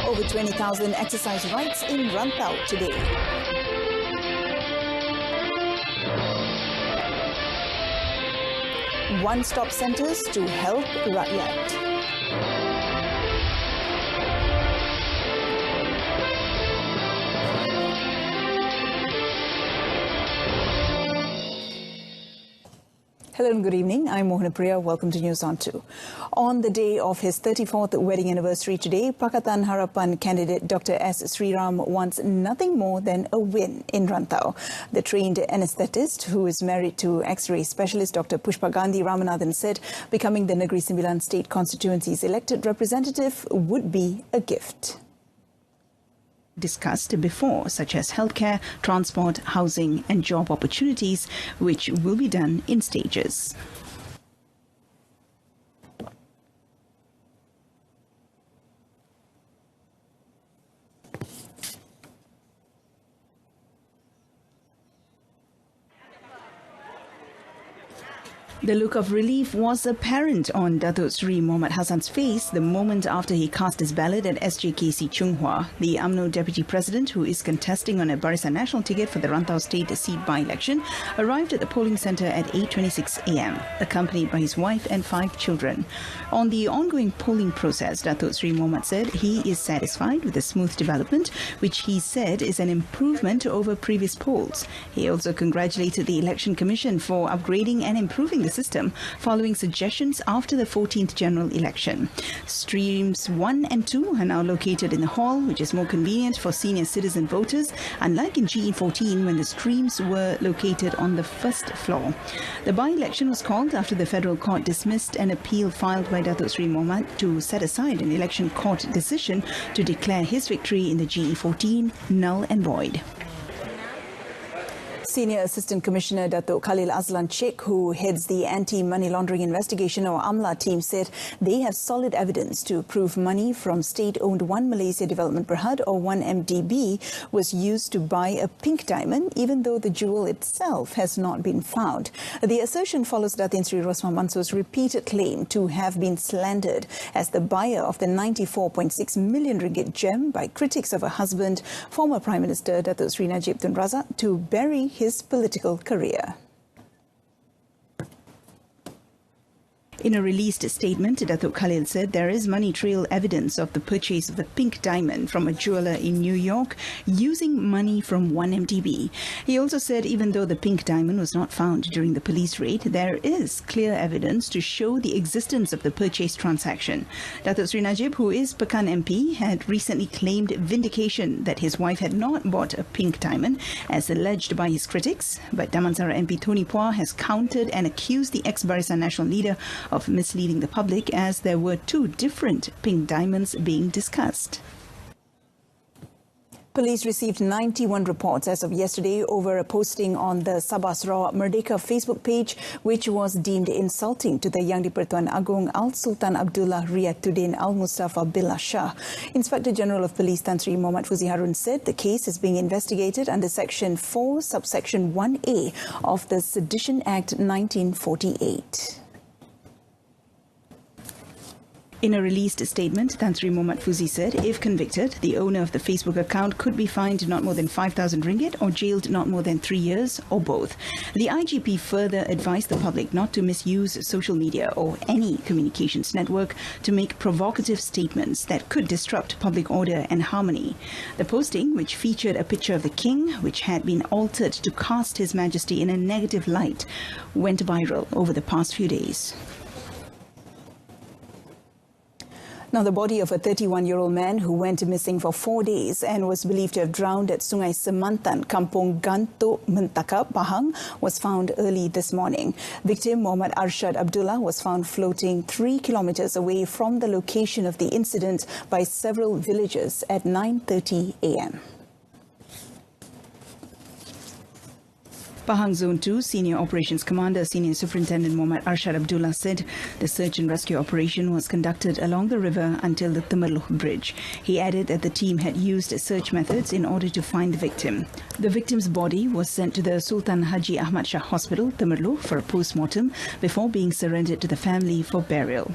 Over 20,000 exercise rights in Rantau today. One-stop centres to help Rakyat. Hello and good evening. I'm Mohana Priya. Welcome to News on 2. On the day of his 34th wedding anniversary today, Pakatan Harapan candidate Dr. S. Sriram wants nothing more than a win in Rantau. The trained anaesthetist, who is married to X-ray specialist Dr. Pushpa Gandhi Ramanathan, said becoming the Negeri Sembilan state constituency's elected representative would be a gift. Discussed before, such as healthcare, transport, housing and job opportunities, which will be done in stages. The look of relief was apparent on Datuk Sri Mohamad Hassan's face the moment after he cast his ballot at SJKC Chung Hua. The UMNO Deputy President, who is contesting on a Barisan Nasional ticket for the Rantau State seat by-election, arrived at the polling centre at 8:26 a.m, accompanied by his wife and 5 children. On the ongoing polling process, Datuk Sri Mohamad said he is satisfied with the smooth development, which he said is an improvement over previous polls. He also congratulated the Election Commission for upgrading and improving the system following suggestions after the 14th general election. Streams 1 and 2 are now located in the hall, which is more convenient for senior citizen voters, unlike in GE14 when the streams were located on the first floor. The by-election was called after the Federal Court dismissed an appeal filed by Datuk Sri Mohamad to set aside an election court decision to declare his victory in the GE14 null and void. Senior Assistant Commissioner Datuk Khalil Azlan Sheikh, who heads the Anti-Money Laundering Investigation or AMLA team, said they have solid evidence to prove money from state-owned One Malaysia Development Berhad or 1MDB was used to buy a pink diamond, even though the jewel itself has not been found. The assertion follows Datin Sri Rosman Mansur's repeated claim to have been slandered as the buyer of the 94.6 million ringgit gem by critics of her husband, former Prime Minister Datuk Sri Najib Tun Razak, to bury his political career. In a released statement, Datuk Khalil said there is money trail evidence of the purchase of the pink diamond from a jeweller in New York using money from 1MDB. He also said even though the pink diamond was not found during the police raid, there is clear evidence to show the existence of the purchase transaction. Datuk Sri Najib, who is Pekan MP, had recently claimed vindication that his wife had not bought a pink diamond, as alleged by his critics. But Damansara MP Tony Phua has countered and accused the ex-Barisan Nasional leader of misleading the public, as there were 2 different pink diamonds being discussed. Police received 91 reports as of yesterday over a posting on the Sabah Sarawak Merdeka Facebook page, which was deemed insulting to the Yang di-Pertuan Agong Al-Sultan Abdullah Riyatuddin Al-Mustafa Billah Shah. Inspector General of Police Tan Sri Muhammad Fuzi Harun said the case is being investigated under Section 4, Subsection 1A of the Sedition Act 1948. In a released statement, Tan Sri Muhammad Fuzi said if convicted, the owner of the Facebook account could be fined not more than 5,000 ringgit or jailed not more than 3 years or both. The IGP further advised the public not to misuse social media or any communications network to make provocative statements that could disrupt public order and harmony. The posting, which featured a picture of the king, which had been altered to cast His Majesty in a negative light, went viral over the past few days. Now, the body of a 31-year-old man who went missing for 4 days and was believed to have drowned at Sungai Semantan, Kampung Gantuk, Mentaka, Pahang, was found early this morning. Victim Muhammad Arshad Abdullah was found floating 3 kilometers away from the location of the incident by several villagers at 9:30 a.m. Pahang Zone 2 Senior Operations Commander Senior Superintendent Muhammad Arshad Abdullah said the search and rescue operation was conducted along the river until the Temerloh Bridge. He added that the team had used search methods in order to find the victim. The victim's body was sent to the Sultan Haji Ahmad Shah Hospital, Temerloh, for a post-mortem before being surrendered to the family for burial.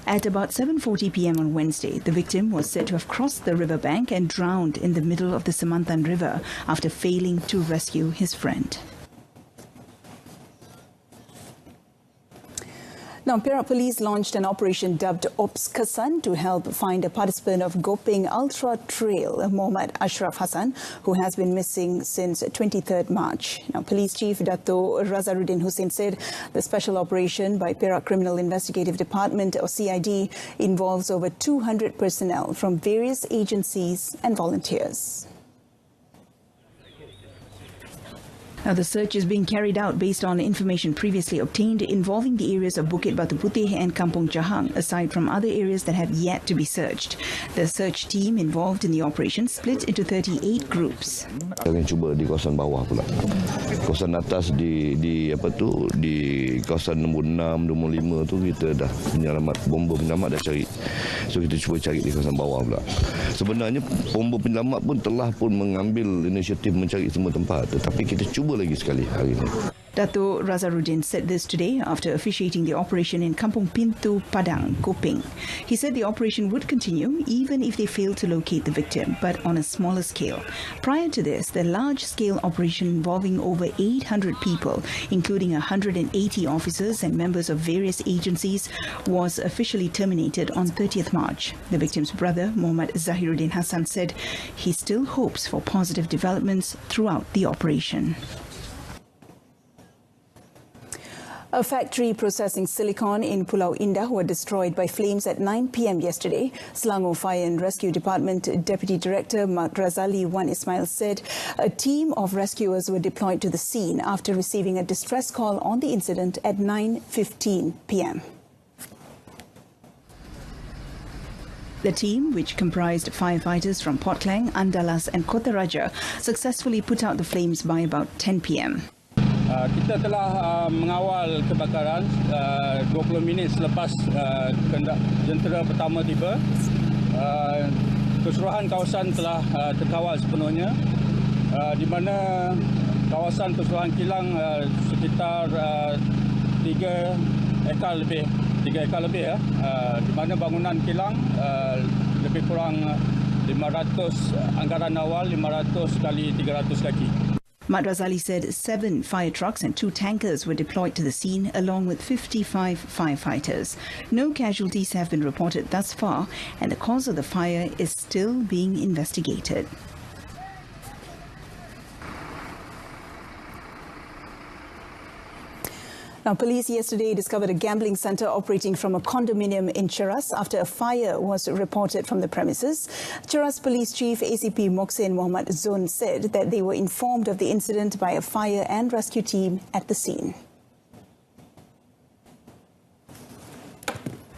At about 7:40 p.m. on Wednesday, the victim was said to have crossed the riverbank and drowned in the middle of the Semantan River after failing to rescue his friend. Now, Perak Police launched an operation dubbed Ops Kesan to help find a participant of Gopeng Ultra Trail, Muhammad Ashraf Hassan, who has been missing since 23rd March. Now, Police Chief Dato Razaruddin Hussein said the special operation by Perak Criminal Investigative Department, or CID, involves over 200 personnel from various agencies and volunteers. Now, the search is being carried out based on information previously obtained involving the areas of Bukit Batu Putih and Kampong Jahang, aside from other areas that have yet to be searched. The search team involved in the operation split into 38 groups. Kita akan cuba di kawasan bawah pula. Kawasan atas di kawasan nombor 6, nombor 5 tu kita dah penyelamat, bomba penyelamat dah cari. So kita cuba cari di kawasan bawah pula. Sebenarnya bomba penyelamat pun telah mengambil inisiatif mencari semua tempat, tetapi kita cuba lagi sekali hari ini. Dato Razaruddin said this today after officiating the operation in Kampung Pintu Padang, Gopeng. He said the operation would continue even if they failed to locate the victim, but on a smaller scale. Prior to this, the large-scale operation involving over 800 people, including 180 officers and members of various agencies, was officially terminated on 30th March. The victim's brother, Muhammad Zahiruddin Hassan, said he still hopes for positive developments throughout the operation. A factory processing silicon in Pulau Indah were destroyed by flames at 9 p.m. yesterday. Selangor Fire and Rescue Department Deputy Director Mat Razali Wan Ismail said a team of rescuers were deployed to the scene after receiving a distress call on the incident at 9:15 p.m. The team, which comprised firefighters from Port Klang, Andalas and Kota Raja, successfully put out the flames by about 10 p.m. Kita telah mengawal kebakaran 20 minit selepas jentera pertama tiba. Keseluruhan kawasan telah terkawal sepenuhnya, di mana kawasan keseluruhan kilang sekitar 3 ekar lebih ya, di mana bangunan kilang lebih kurang 500, anggaran awal 500 kali 300 kaki. Mat Razali said 7 fire trucks and 2 tankers were deployed to the scene along with 55 firefighters. No casualties have been reported thus far, and the cause of the fire is still being investigated. Now, police yesterday discovered a gambling centre operating from a condominium in Cheras after a fire was reported from the premises. Cheras Police Chief ACP Moksin Muhammad Zun said that they were informed of the incident by a fire and rescue team at the scene.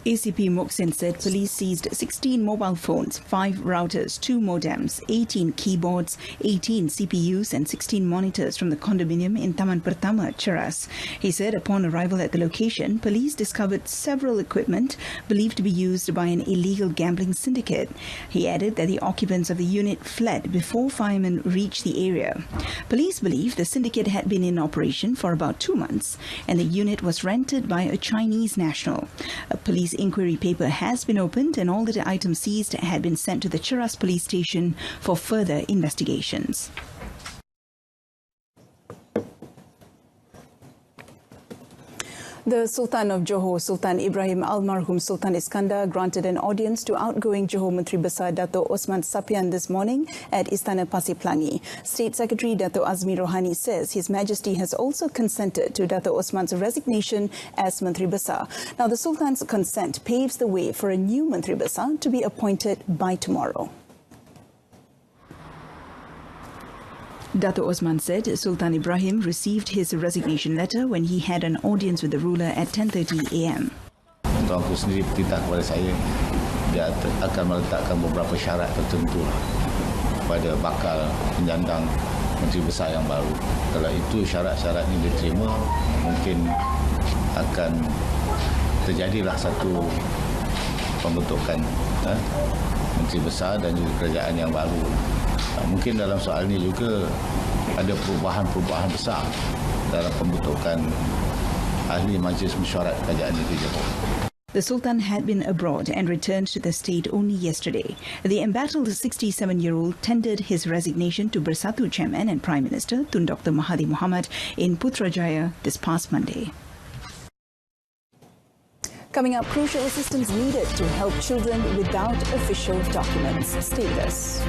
ACP Moksin said police seized 16 mobile phones, 5 routers, 2 modems, 18 keyboards, 18 CPUs and 16 monitors from the condominium in Taman Pertama, Cheras. He said upon arrival at the location, police discovered several equipment believed to be used by an illegal gambling syndicate. He added that the occupants of the unit fled before firemen reached the area. Police believe the syndicate had been in operation for about 2 months and the unit was rented by a Chinese national. A police inquiry paper has been opened and all the items seized had been sent to the Cheras police station for further investigations. The Sultan of Johor, Sultan Ibrahim Almarhum Sultan Iskandar, granted an audience to outgoing Johor Menteri Besar Dato Osman Sapian this morning at Istana Pasir Plangi. State Secretary Dato Azmi Rohani says His Majesty has also consented to Dato Osman's resignation as Menteri Besar. Now, the Sultan's consent paves the way for a new Menteri Besar to be appointed by tomorrow. Dato Osman said Sultan Ibrahim received his resignation letter when he had an audience with the ruler at 10:30 a.m. Tuanku sendiri perintah kepada saya, dia akan meletakkan beberapa syarat tertentu pada bakal penyandang Menteri Besar yang baru. Kalau itu syarat-syarat ini diterima, mungkin akan terjadilah satu pembentukan Menteri Besar dan juga kerajaan yang baru. Mungkin dalam soal ini juga ada perubahan-perubahan besar dalam pembentukan ahli Majlis Mesyuarat Kerajaan Negeri Johor. The Sultan had been abroad and returned to the state only yesterday. The embattled 67-year-old tendered his resignation to Bersatu Chairman and Prime Minister Tun Dr. Mahathir Mohamad in Putrajaya this past Monday. Coming up, crucial assistance needed to help children without official documents. Stay with us.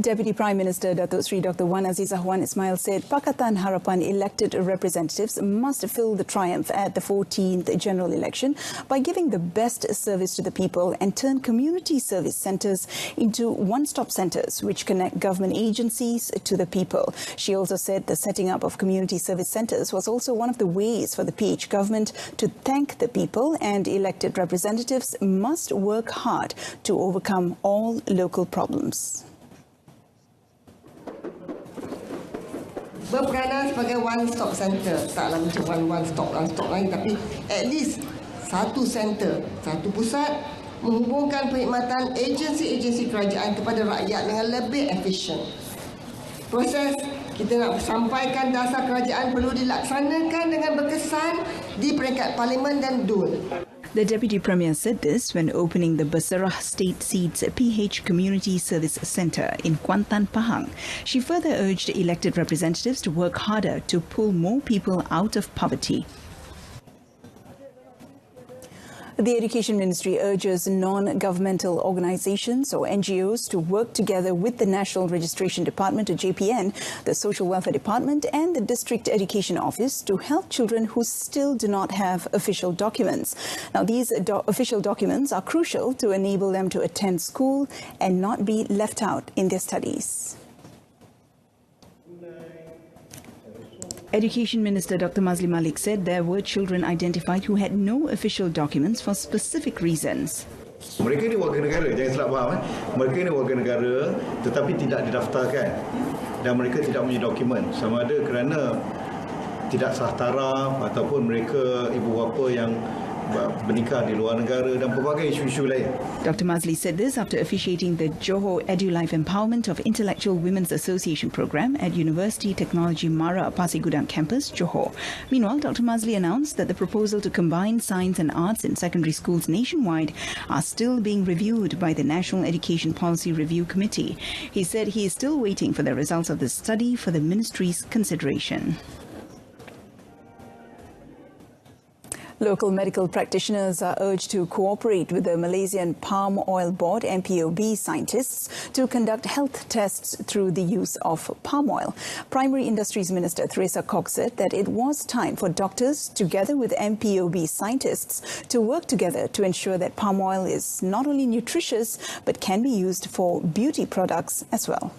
Deputy Prime Minister Datuk Seri Dr. Wan Aziz Ahwan Ismail said Pakatan Harapan elected representatives must fill the triumph at the 14th general election by giving the best service to the people and turn community service centres into one-stop centres which connect government agencies to the people. She also said the setting up of community service centres was also one of the ways for the PH government to thank the people, and elected representatives must work hard to overcome all local problems. Berperanan sebagai one-stop center, taklah macam one-stop lain, tapi at least satu center, satu pusat menghubungkan perkhidmatan agensi-agensi kerajaan kepada rakyat dengan lebih efisien. Proses kita nak sampaikan dasar kerajaan perlu dilaksanakan dengan berkesan di peringkat Parlimen dan DUN. The Deputy Premier said this when opening the Basarah State Seeds PH Community Service Centre in Kuantan, Pahang. She further urged elected representatives to work harder to pull more people out of poverty. The Education Ministry urges non-governmental organizations or NGOs to work together with the National Registration Department or JPN, the Social Welfare Department and the District Education Office to help children who still do not have official documents. Now, these official documents are crucial to enable them to attend school and not be left out in their studies. Education Minister Dr. Mazli Malik said there were children identified who had no official documents for specific reasons. Mereka ini warga negara, jangan salah faham. Mereka ini warga negara tetapi tidak didaftarkan dan mereka tidak punya dokumen. Sama ada kerana tidak sah taraf ataupun mereka ibu bapa yang bernikah di luar negara dan pelbagai isu-isu lain. Dr. Mazli said this after officiating the Johor EduLife Empowerment of Intellectual Women's Association program at University Technology Mara Pasir Gudang campus, Johor. Meanwhile, Dr. Mazli announced that the proposal to combine science and arts in secondary schools nationwide are still being reviewed by the National Education Policy Review Committee. He said he is still waiting for the results of the study for the ministry's consideration. Local medical practitioners are urged to cooperate with the Malaysian Palm Oil Board MPOB scientists to conduct health tests through the use of palm oil. Primary Industries Minister Teresa Kok said that it was time for doctors together with MPOB scientists to work together to ensure that palm oil is not only nutritious but can be used for beauty products as well.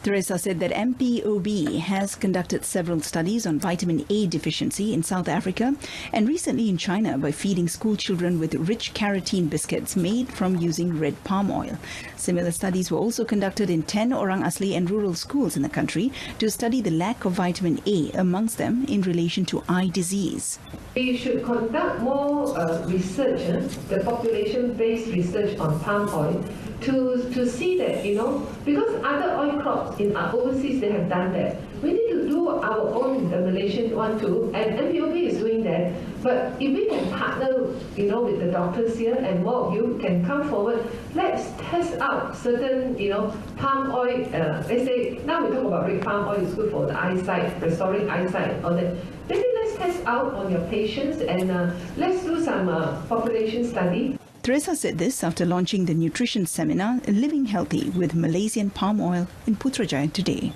Teresa said that MPOB has conducted several studies on vitamin A deficiency in South Africa and recently in China by feeding school children with rich carotene biscuits made from using red palm oil. Similar studies were also conducted in 10 Orang Asli and rural schools in the country to study the lack of vitamin A amongst them in relation to eye disease. We should conduct more research, the population-based research on palm oil to see that, because other oil crops in our overseas, they have done that. We need to do our own, the Malaysian one too, and MPOB is doing that. But if we can partner, with the doctors here and more of you can come forward, let's test out certain, palm oil, let's say, now we talk about red palm oil is good for the eyesight, restoring eyesight, all that. Maybe let's test out on your patients and let's do some population study. Teresa said this after launching the nutrition seminar Living Healthy with Malaysian Palm Oil in Putrajaya today.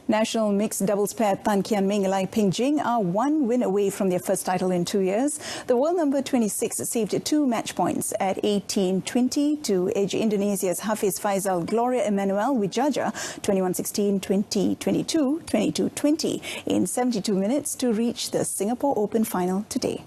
National mixed doubles pair Tan Kian Ming and Lai Ping Jing are one win away from their first title in 2 years. The world number 26 saved 2 match points at 18-20 to edge Indonesia's Hafiz Faizal Gloria Emmanuel Wijaja 21-16, 20-22, 22-20 in 72 minutes to reach the Singapore Open final today.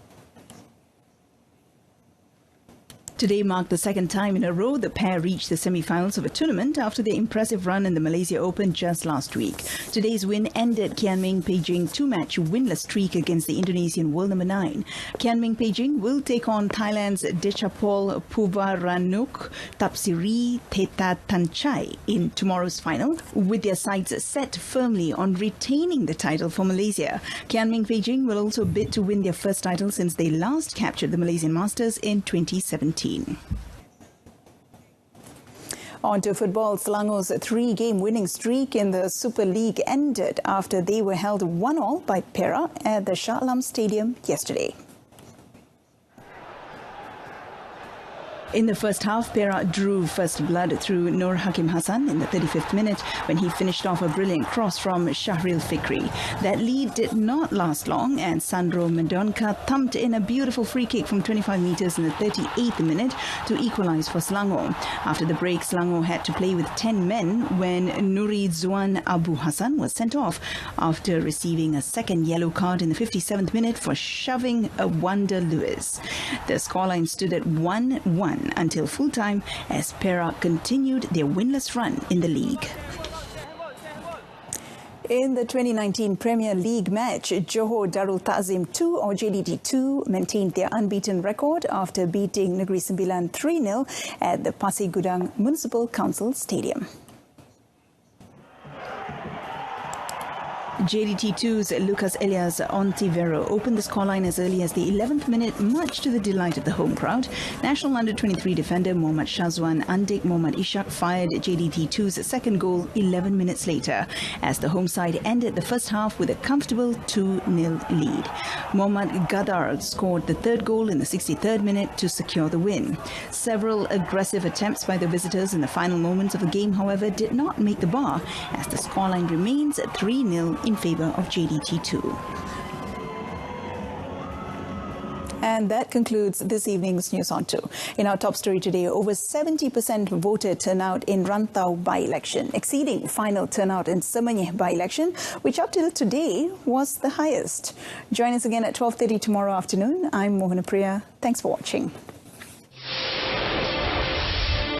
Today marked the second time in a row the pair reached the semi-finals of a tournament after their impressive run in the Malaysia Open just last week. Today's win ended Kian Ming Beijing's 2-match winless streak against the Indonesian world number 9. Kian Ming Beijing will take on Thailand's Dechapol Puvaranuk Tapsiri Theta Tanchai in tomorrow's final, with their sights set firmly on retaining the title for Malaysia. Kian Ming Beijing will also bid to win their first title since they last captured the Malaysian Masters in 2017. On to football. Selangor's 3-game winning streak in the Super League ended after they were held 1-1 by Perak at the Shah Alam Stadium yesterday. In the first half, Perak drew first blood through Nur Hakim Hassan in the 35th minute when he finished off a brilliant cross from Shahril Fikri. That lead did not last long and Sandro Mendonca thumped in a beautiful free kick from 25 metres in the 38th minute to equalise for Selangor. After the break, Selangor had to play with 10 men when Nuri Zuan Abu Hassan was sent off after receiving a second yellow card in the 57th minute for shoving a Wanda Lewis. The scoreline stood at 1-1 until full-time as Perak continued their winless run in the league. In the 2019 Premier League match, Johor Darul Ta'zim 2 or JDT 2 maintained their unbeaten record after beating Negeri Sembilan 3-0 at the Pasir Gudang Municipal Council Stadium. JDT2's Lucas Elias Ontivero opened the scoreline as early as the 11th minute, much to the delight of the home crowd. National Under-23 defender Mohammad Shazwan Andik Mohammad Ishak fired JDT2's second goal 11 minutes later, as the home side ended the first half with a comfortable 2-0 lead. Mohammad Gadar scored the third goal in the 63rd minute to secure the win. Several aggressive attempts by the visitors in the final moments of the game, however, did not make the bar, as the scoreline remains at 3-0 in favour of JDT2. And that concludes this evening's News on 2. In our top story today, over 70% voter turnout in Rantau by-election, exceeding final turnout in Semenyih by-election, which up till today was the highest. Join us again at 12:30 tomorrow afternoon. I'm Mohana Priya. Thanks for watching.